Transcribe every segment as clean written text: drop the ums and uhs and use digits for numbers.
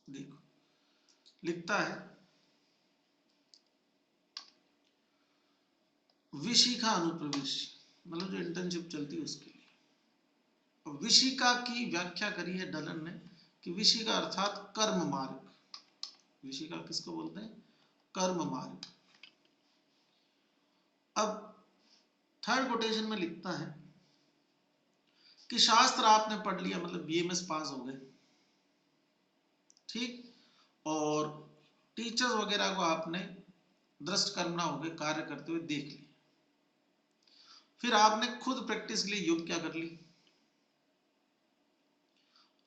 देखो लिखता है विशिखा अनुप्रवेश, मतलब जो इंटर्नशिप चलती है उसके लिए। विशिका की व्याख्या करी है डलन ने कि विशिका अर्थात कर्म मार्ग। विशिका किसको बोलते हैं? कर्म मार्ग। अब थर्ड कोटेशन में लिखता है कि शास्त्र आपने पढ़ लिया, मतलब बीएमएस पास हो गए, ठीक, और टीचर्स वगैरह को आपने दृष्ट कर्मणा हो गए, कार्य करते हुए देख लिया। फिर आपने खुद प्रैक्टिस के लिए योग क्या कर ली।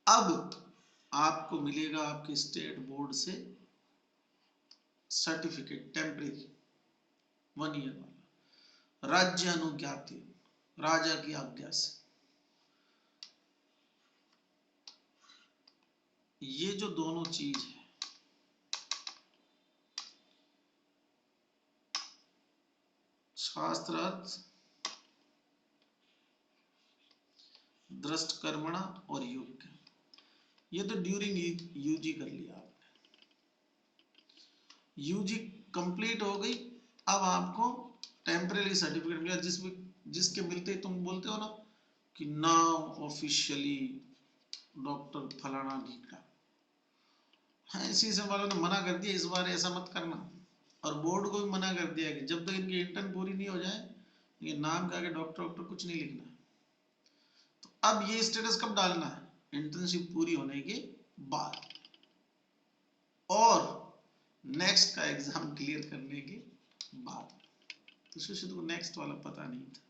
अब आपको मिलेगा आपके स्टेट बोर्ड से सर्टिफिकेट, टेम्परेरी 1 ईयर वाला, राज्य अनुज्ञाति, राजा की आज्ञा से। ये जो दोनों चीज है, शास्त्रार्थ, दृष्ट कर्मणा और योग, ये तो ड्यूरिंग यूजी कर लिया आपने। यूजी कंप्लीट हो गई, अब आपको टेम्परेरी सर्टिफिकेट मिला, जिसके मिलते ही तुम बोलते हो ना कि नाउ ऑफिशियली डॉक्टर फलाना ढीकड़ा। हाँ, इसी से वालों ने मना कर दिया इस बार ऐसा मत करना, और बोर्ड को भी मना कर दिया कि जब तक इनकी इंटर्न पूरी नहीं हो जाए ये नाम का के डॉक्टर डॉक्टर कुछ नहीं लिखना। तो अब ये स्टेटस कब डालना है? इंटर्नशिप पूरी होने के बाद, और नेक्स्ट का एग्जाम क्लियर करने के बाद। तो सुशील को नेक्स्ट वाला पता नहीं था।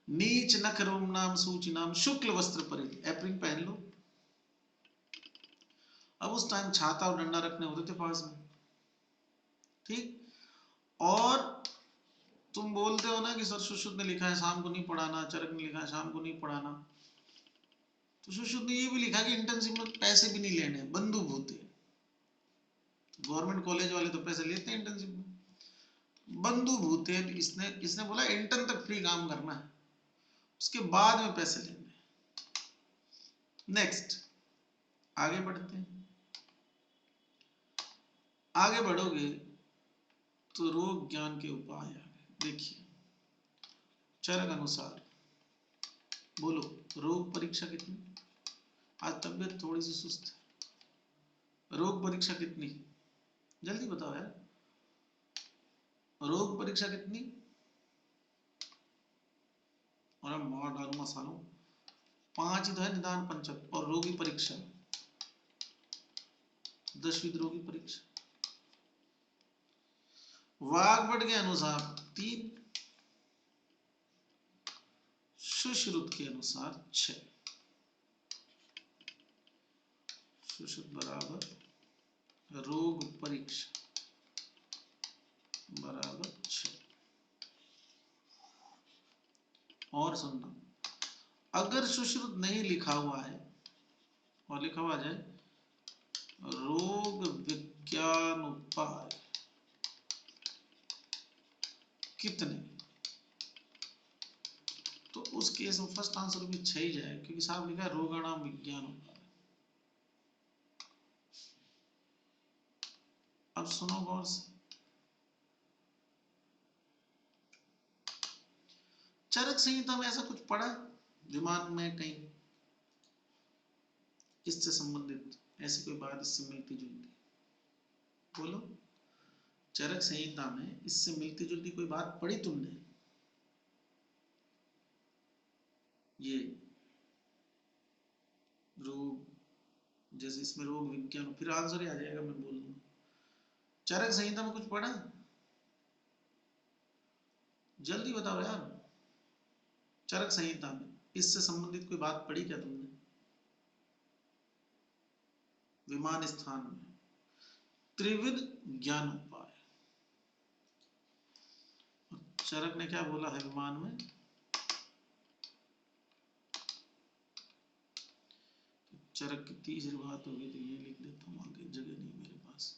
नीच नख रोम नाम सूच नाम शुक्ल वस्त्र परिध, एप्रिंग पहन लो। अब उस टाइम छाता और डंडा रखने होते थे पास में, ठीक, और तुम बोलते हो ना कि सर सुश्रुत ने लिखा है शाम को नहीं पढ़ाना, चरक ने लिखा है शाम को नहीं पढ़ाना, तो सुश्रुत ने ये भी लिखा कि इंटर्नशिप में पैसे भी नहीं लेने, बंधु भूते। गवर्नमेंट कॉलेज वाले तो पैसे लेते हैं इंटर्नशिप में, बंधु भूते। इसने इसने बोला इंटर्न तक फ्री काम करना है, उसके बाद में पैसे लेने। नेक्स्ट आगे बढ़ते हैं। आगे बढ़ोगे तो रोग ज्ञान के उपाय आगे देखिए। चरक अनुसार बोलो, रोग परीक्षा कितनी? आज तबियत थोड़ी सी सुस्त है। रोग परीक्षा कितनी? जल्दी बताओ यार, रोग परीक्षा कितनी? और मार डालूंगा सालों। 5 ही तो है, निदान पंचक और रोगी परीक्षा 10वीं रोगी परीक्षा। वाग्भट के अनुसार 3, सुश्रुत के अनुसार 6। सुश्रुत बराबर रोग परीक्षा बराबर 6। और सुनना, अगर सुश्रुत नहीं लिखा हुआ है और लिखा हुआ जाए रोग विज्ञान उपाय कितने, तो उस केस में फर्स्ट आंसर भी 6 ही जाए, क्योंकि साहब लिखा है रोगाणाम विज्ञान उपाय। अब सुनो गौर से, चरक संहिता में ऐसा कुछ पढ़ा दिमाग में कहीं, इससे संबंधित ऐसी कोई बात इससे मिलती जुलती? बोलो, चरक संहिता में इससे मिलती जुलती कोई बात पढ़ी तुमने? ये रोग, जैसे इसमें रोग विज्ञान, फिर आंसर ही आ जाएगा, मैं बोल दूंगा। चरक संहिता में कुछ पढ़ा? जल्दी बताओ यार, चरक संहिता में इससे संबंधित कोई बात पढ़ी क्या तुमने? विमान स्थान में त्रिविध ज्ञान उपाय, चरक ने क्या बोला है विमान में? चरक की तीसरी बात होगी, तो ये लिख देता हूँ, आगे जगह नहीं मेरे पास।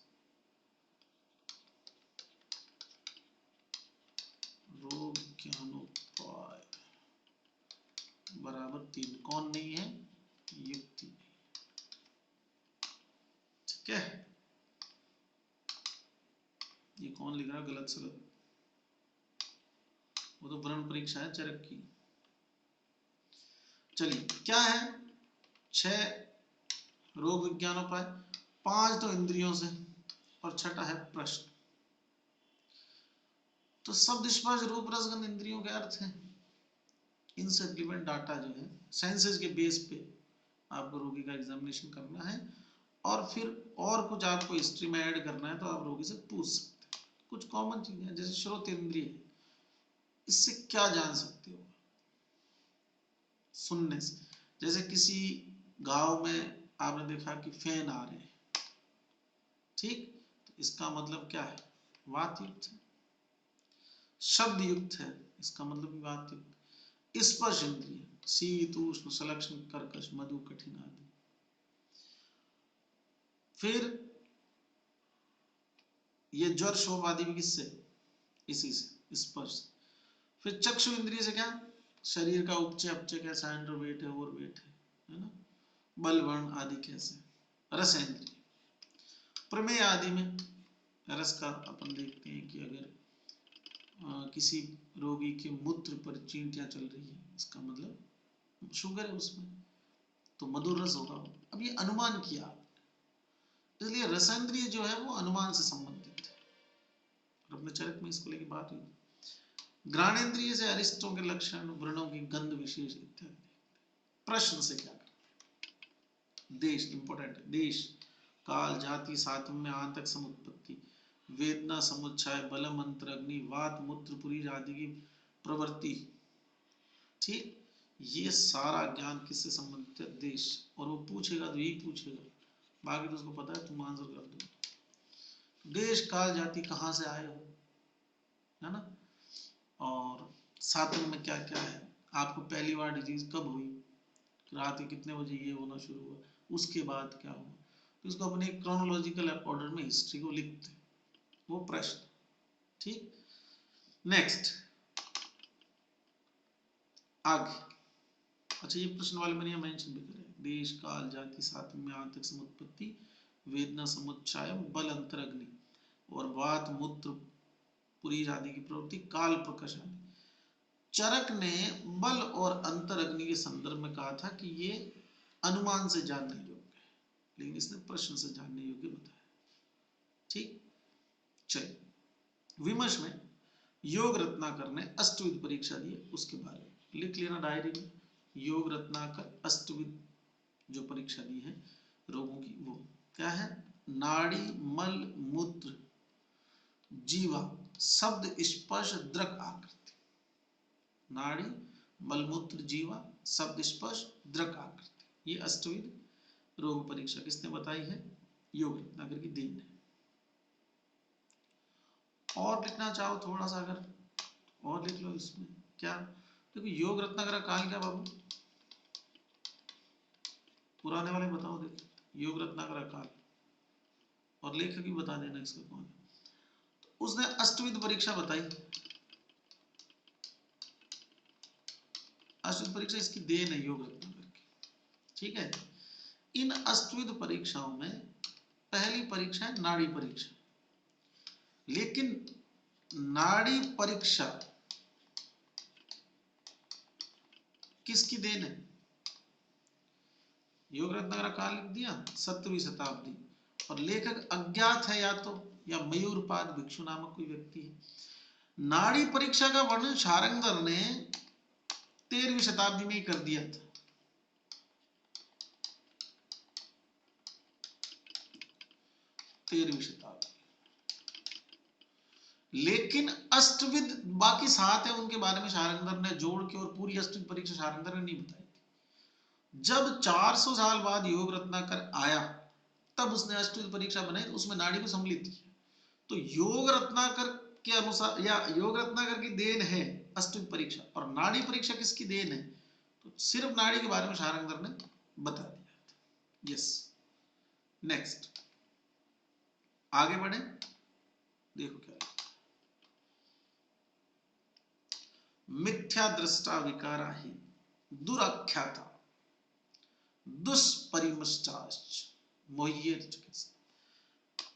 रोग ज्ञान उपाय बराबर 3, कौन नहीं है? युक्ति। क्या है ये कौन लिख रहा है गलत सलत, वो तो व्रण परीक्षा है चरक की। चलिए क्या है 6 रोग विज्ञान उपाय, 5 तो इंद्रियों से और छठा है प्रश्न। तो शब्द स्पर्श रूप रसगंध इंद्रियों के अर्थ है, इनसे रिलेवेंट डाटा जो है सेंसेस के बेस पे आपको रोगी का एग्जामिनेशन करना है, और फिर और कुछ आपको हिस्ट्री में ऐड करना है तो आप रोगी से पूछ सकते हैं। कुछ कॉमन चीजें जैसे श्रोत इंद्रिय, इससे क्या जान सकते हो सुनने से, जैसे किसी गांव में आपने देखा कि फैन आ रहे हैं, ठीक, तो इसका मतलब क्या है वात युक्त है। शब्द युक्त है, इसका मतलब भी वात युक्त। स्पर्श इंद्रिय शीत उष्ण सलक्षण कर्कश मधु कठिन आदि। फिर ये ज्वर शोभ आदि भी किससे, इसी से स्पर्श। फिर चक्षु इंद्रिय से क्या, शरीर का उपचय अपचय कैसा है, अंडरवेट है ओवरवेट है ना, बल वर्ण आदि कैसे। रस इंद्रिय प्रमेय आदि में रस का अपन देखते हैं कि अगर किसी रोगी के मूत्र पर चींटियां चल रही है, इसका मतलब शुगर है उसमें, तो मधुर रस होगा। अब ये अनुमान किया, इसलिए रसेंद्रिय जो है वो अनुमान से संबंधित है, और अपने चरित्र में इसको लेके बात हुई। घ्राणेन्द्रिय से अरिष्टों के लक्षण, व्रणों की गंध विशेष इत्यादि। प्रश्न से क्या करते, देश इंपॉर्टेंट, देश काल जाति सातम्य आंतक समुत्पत्ति वेदना समुच्चय बलम अंतर अग्नि वात मूत्र पुरी आदि की प्रवृत्ति, ठीक, ये सारा ज्ञान किससे संबंधित है, देश। और वो पूछेगा तो यही पूछेगा, बाकी तो उसको पता है, तुम आंसर कर दो। देश काल जाति कहाँ से आए हो, है ना, और सातम में क्या क्या है, आपको पहली बार डिजीज कब हुई, रात के कितने बजे ये होना शुरू हुआ, उसके बाद क्या हुआ, तो इसको अपने क्रोनोलॉजिकल ऑर्डर में हिस्ट्री को लिखते, वो प्रश्न, ठीक। नेक्स्ट आगे, अच्छा ये प्रश्न वाले मैंने मेंशन भी करे, देश काल जाति सातम्य आंतरिक समुत्पत्ति वेदना समुच्चय बल अंतर अग्नि और वात मूत्र पुरी आदि की प्रवृत्ति काल प्रकाश आदि। चरक ने बल और अंतर अग्नि के संदर्भ में कहा था कि ये अनुमान से जानने योग्य है, लेकिन इसने प्रश्न से जानने योग्य बताया, ठीक। चलिए विमर्श में योग रत्नाकर ने अष्टविध परीक्षा दी, उसके बारे में लिख लेना डायरी में। योग रत्नाकर अष्टविध जो परीक्षा दी है रोगों की, वो क्या है, नाड़ी मल मूत्र जीवा शब्द स्पर्श दृक आकृति। नाड़ी मलमूत्र जीवा शब्द स्पर्श दृक आकृति, ये अष्टविध रोग परीक्षा किसने बताई है, योग रत्नाकर की देन है। और लिखना चाहो थोड़ा सा अगर और लिख लो इसमें, क्या देखो योग रत्नाकर काल क्या बाबू, पुराने वाले बताओ, देखो योग रत्नाकर काल, और लेखक भी बता देना इसका कौन है। तो उसने अष्टविध परीक्षा बताई, अष्टविध परीक्षा इसकी देन है योग रत्नाकर की, ठीक है। इन अष्टविध परीक्षाओं में पहली परीक्षा है नाड़ी परीक्षा, लेकिन नाड़ी परीक्षा किसकी देन है, योग रत्नाकर काल लिख दिया 17वीं शताब्दी, और लेखक अज्ञात है, या मयूरपाद भिक्षु नामक कोई व्यक्ति है। नाड़ी परीक्षा का वर्णन शारंगधर ने 13वीं शताब्दी में ही कर दिया था, 13वीं शताब्दी, लेकिन अष्टविध बाकी 7 है उनके बारे में शारंगधर ने जोड़ के, और पूरी अष्टविध परीक्षा शारंगधर ने नहीं बताई थी। जब 400 साल बाद योग रत्नाकर आया तब उसने अष्टविध परीक्षा बनाई, तो उसमें नाड़ी को सम्मिलित किया। तो योग रत्नाकर के अनुसार, या योग रत्नाकर की देन है अष्टविध परीक्षा, और नाड़ी परीक्षा किसकी देन है, तो सिर्फ नाड़ी के बारे में शारंगधर ने बता दिया था। यस, नेक्स्ट आगे बढ़े, देखो क्या मिथ्या दृष्टा विकारा ही दुराख्याता दुष्परिमष्टाश्च मोह्येर चिकित्सा।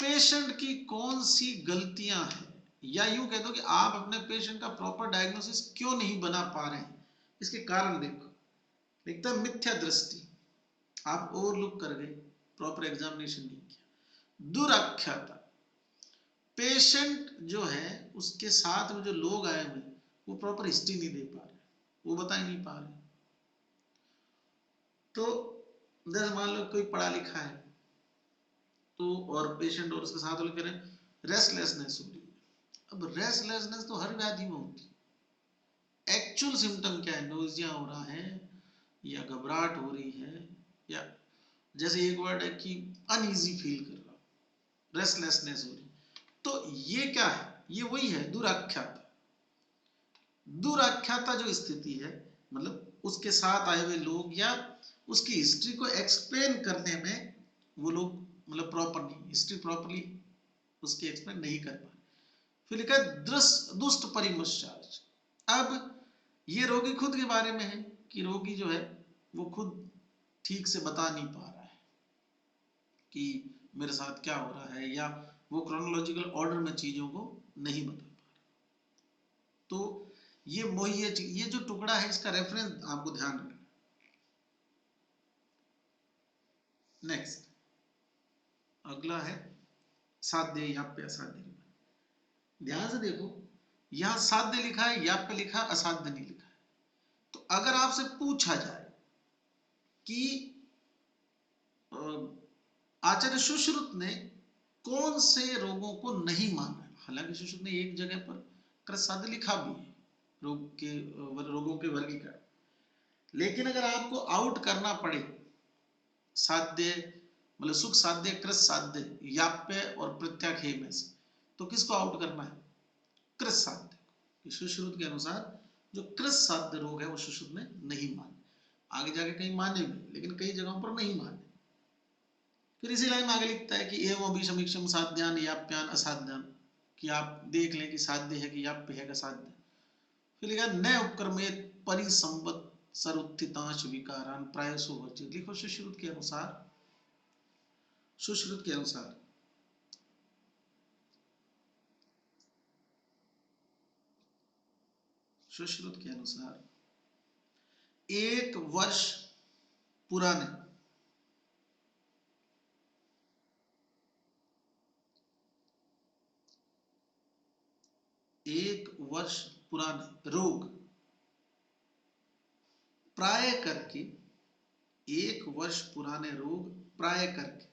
पेशेंट की कौन सी गलतियां हैं, या यूं कह दो कि आप अपने पेशेंट का प्रॉपर डायग्नोसिस क्यों नहीं बना पा रहे हैं, इसके कारण देखो। एकदम मिथ्या दृष्टि, आप ओवरलुक कर गए, प्रॉपर एग्जामिनेशन नहीं किया। दुराख्याता, पेशेंट जो है उसके साथ में जो लोग आए हुए वो प्रॉपर हिस्ट्री नहीं दे पा रहे, वो बता ही नहीं पा रहे। तो जैसे मान लो कोई पढ़ा लिखा है तो, और पेशेंट और उसके साथ वाले कह रहे हैं रेस्टलेसनेस हो रही है। अब रेस्टलेसनेस तो हर व्याधि में होती है, एक्चुअल सिम्टम क्या है, नोजिया हो रहा है या घबराहट हो रही है, या जैसे एक वर्ड है कि अनईजी फील कर रहा, रेस्टलेसनेस हो रही, तो ये क्या है, ये वही है दुराख्याता। दुराख्याता जो स्थिति है, मतलब उसके साथ आए हुए लोग या उसकी हिस्ट्री को एक्सप्लेन करने में वो लोग मतलब प्रॉपर नहीं, हिस्ट्री प्रॉपरली उसकी एक्सप्लेन नहीं कर पा। फिर लिखा है दुष्ट परिमर्श। अब ये रोगी खुद के बारे में है कि रोगी जो है वो खुद ठीक से बता नहीं पा रहा है कि मेरे साथ क्या हो रहा है, या वो क्रोनोलॉजिकल ऑर्डर में चीजों को नहीं बता पा रहा। तो ये मोहिए, ये जो टुकड़ा है इसका रेफरेंस आपको ध्यान रखना। नेक्स्ट अगला है साध्य याप्य असाध्य। ध्यान से देखो, यहां साध्य लिखा है, याप्य लिखा, असाध्य नहीं लिखा है। तो अगर आपसे पूछा जाए कि आचार्य सुश्रुत ने कौन से रोगों को नहीं माना, हालांकि सुश्रुत ने एक जगह पर कृतसाध्य लिखा भी है रोगों के वर्गीकरण, लेकिन अगर आपको आउट करना पड़े साध्य मतलब सुख साध्य, कृत साध्य, याप्य और प्रत्याख्यान में से, तो किसको आउट करना है, कृत साध्य। सुश्रुत के अनुसार जो कृत साध्य रोग है वो सुश्रुत ने नहीं माने, आगे जाके कहीं माने भी लेकिन कई जगहों पर नहीं माने। फिर इसी लाइन में आगे लिखता है कि एवं भी समीक्षम साध्यान याप्यान असाध्यान, कि आप देख लें कि साध्य है कि याप्य है कि असाध्य। फिर लिखा न उपक्रमेत परिसंवत्सर उत्थितांश विकारान प्रायसो वर्जित। लिखो सुश्रुत के अनुसार, सुश्रुत के अनुसार सुश्रुत के अनुसार एक वर्ष पुराने रोग प्राय करके, एक वर्ष पुराने रोग प्राय करके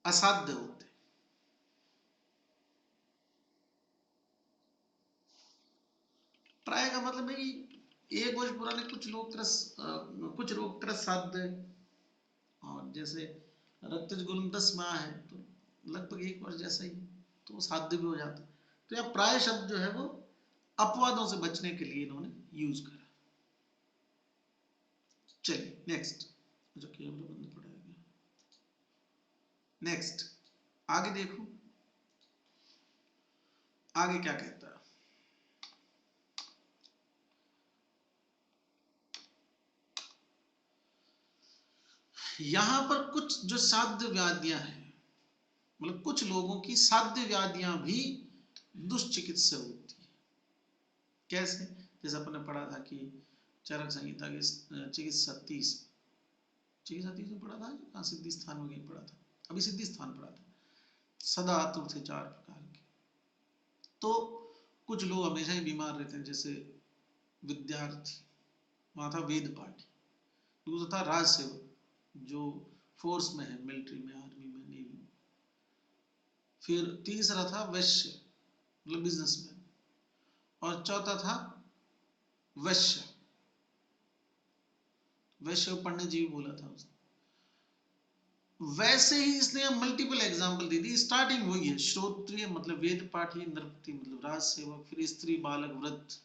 असाध्य होते। प्राय का मतलब है कि एक वर्ष पुराने कुछ रोग कृत साध्य, और जैसे रक्तज गुण 10 माह है तो लगभग एक वर्ष जैसा ही, तो वो साध्य भी हो जाता है। तो यह प्राय शब्द जो है वो अपवादों से बचने के लिए इन्होंने यूज करा। चलिए नेक्स्ट, जो कैमरा बंद पड़ेगा, नेक्स्ट आगे देखो आगे क्या कहता है। यहां पर कुछ जो साध्य व्याधियां हैं, मतलब कुछ लोगों की साध्य व्याधियां भी दुष्चिकित्सा होती है। कैसे, जैसे अपन ने पढ़ा था कि चरक संहिता की चिकित्सा 30 में पढ़ा था, कहाँ सिद्धि स्थान में कहीं पढ़ा था, अभी सिद्धि स्थान पढ़ा था, सदा आतुर थे 4 प्रकार के। तो कुछ लोग हमेशा ही बीमार रहते हैं, जैसे विद्यार्थी, वहां था वेद पाठी, दूसरा था राज सेवक जो फोर्स में है, मिलिट्री में, आर्मी में, नेवी में, फिर तीसरा था वैश्य मतलब बिजनेसमैन, और चौथा था वैश्य, वैश्य पंडित जी बोला था उसने। वैसे ही इसने मल्टीपल एग्जाम्पल दे दी, स्टार्टिंग वही है, श्रोत्रिय मतलब वेद पाठी, नृपति मतलब राज सेवक, फिर स्त्री, बालक, वृद्ध,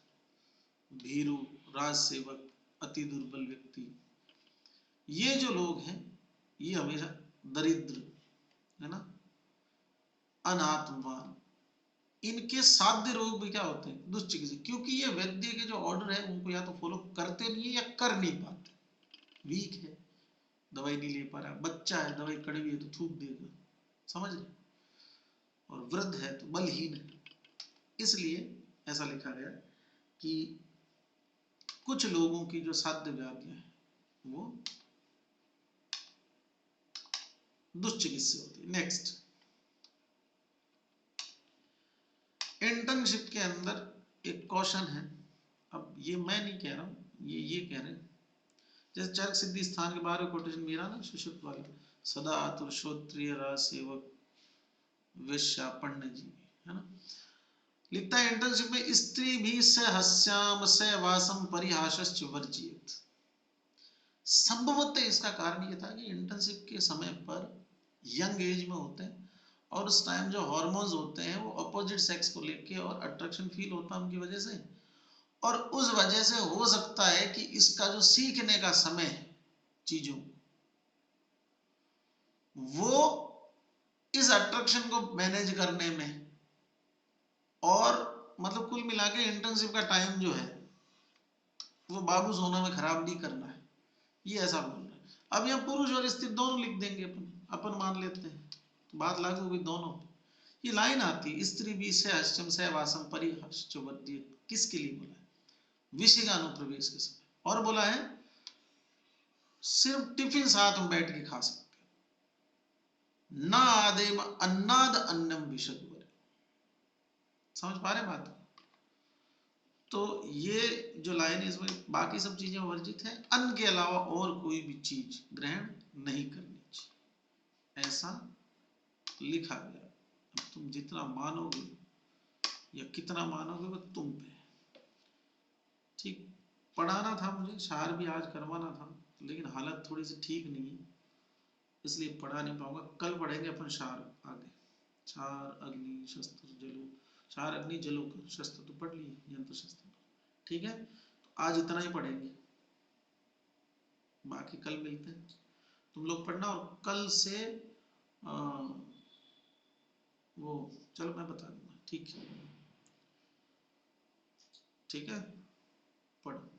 भीरु, राज सेवक, अति दुर्बल व्यक्ति। ये जो लोग हैं ये हमेशा दरिद्र है ना, अनाथवान, इनके साध्य रोग भी क्या होते हैं, दुष्चिकित्सित, क्योंकि ये वैद्य के जो ऑर्डर है उनको या तो फॉलो करते नहीं है या कर नहीं पाते, वीक है, दवाई नहीं ले पा रहा, बच्चा है दवाई कड़वी है तो थूक देगा, समझ रहे, और वृद्ध है तो बलहीन है। इसलिए ऐसा लिखा गया कि कुछ लोगों की जो साध्य व्याधियां हैं वो दुष्चिकित्सीय होती है। नेक्स्ट, इंटर्नशिप के अंदर एक क्वेश्चन है, अब ये मैं नहीं कह रहा हूं, ये कह रहे हैं, जैसे चरक सिद्धि स्थान के बाहर कोटेशन मेरा ना सुषुप्त वाला, सदा आतुर श्रोत्रिय राज सेवक वेश्यापन्न जीवी, है ना, लिखता है इंटर्नशिप में स्त्री भी सहस्याम सहवासम परिहासश्च वर्जियत। संभवतः इसका कारण ये था कि इंटर्नशिप के समय पर यंग एज में होते हैं और उस टाइम जो हार्मोन्स होते हैं वो अपोजिट सेक्स को लेके और अट्रैक्शन फील होता है उनकी वजह से, और उस वजह से हो सकता है कि इसका जो सीखने का समय है चीजों, वो इस अट्रैक्शन को मैनेज करने में, और मतलब कुल मिला के इंटर्नशिप का टाइम जो है वो बाबू सोना में खराब नहीं करना है, ये ऐसा बोल रहा है। अब यहाँ पुरुष और स्त्री दोनों लिख देंगे, अपन मान लेते हैं तो बात लागू होगी दोनों। ये लाइन आती, स्त्री भी से अष्टम से वासम परिहर्षवद्य, किसके लिए बोला है, विषय का अनुप्रवेश के समय, और बोला है सिर्फ टिफिन साथ में बैठ के खा सकते हैं, ना आदेम अन्नाद अन्नम विशद, समझ पा रहे बात। तो ये जो लाइन है इसमें बाकी सब चीजें वर्जित है, अन्न के अलावा और कोई भी चीज ग्रहण नहीं करनी चाहिए, ऐसा लिखा गया। अब तुम जितना मानोगे या कितना मानोगे वो तुम पे, ठीक। पढ़ाना था मुझे, शार भी आज करवाना था, लेकिन हालत थोड़ी सी ठीक नहीं है इसलिए पढ़ा नहीं पाऊंगा। कल पढ़ेंगे अपन शार आगे, चार अग्नि शस्त्र जलो, चार अग्नि जलो कर, शस्त्र तो पढ़ लिए, यंत्र शस्त्र, ठीक है। तो आज इतना ही पढ़ेंगे, बाकी कल मिलते हैं, तुम लोग पढ़ना। और कल से आ, वो चलो मैं बता दूंगा, ठीक है, ठीक है, पढ़ो।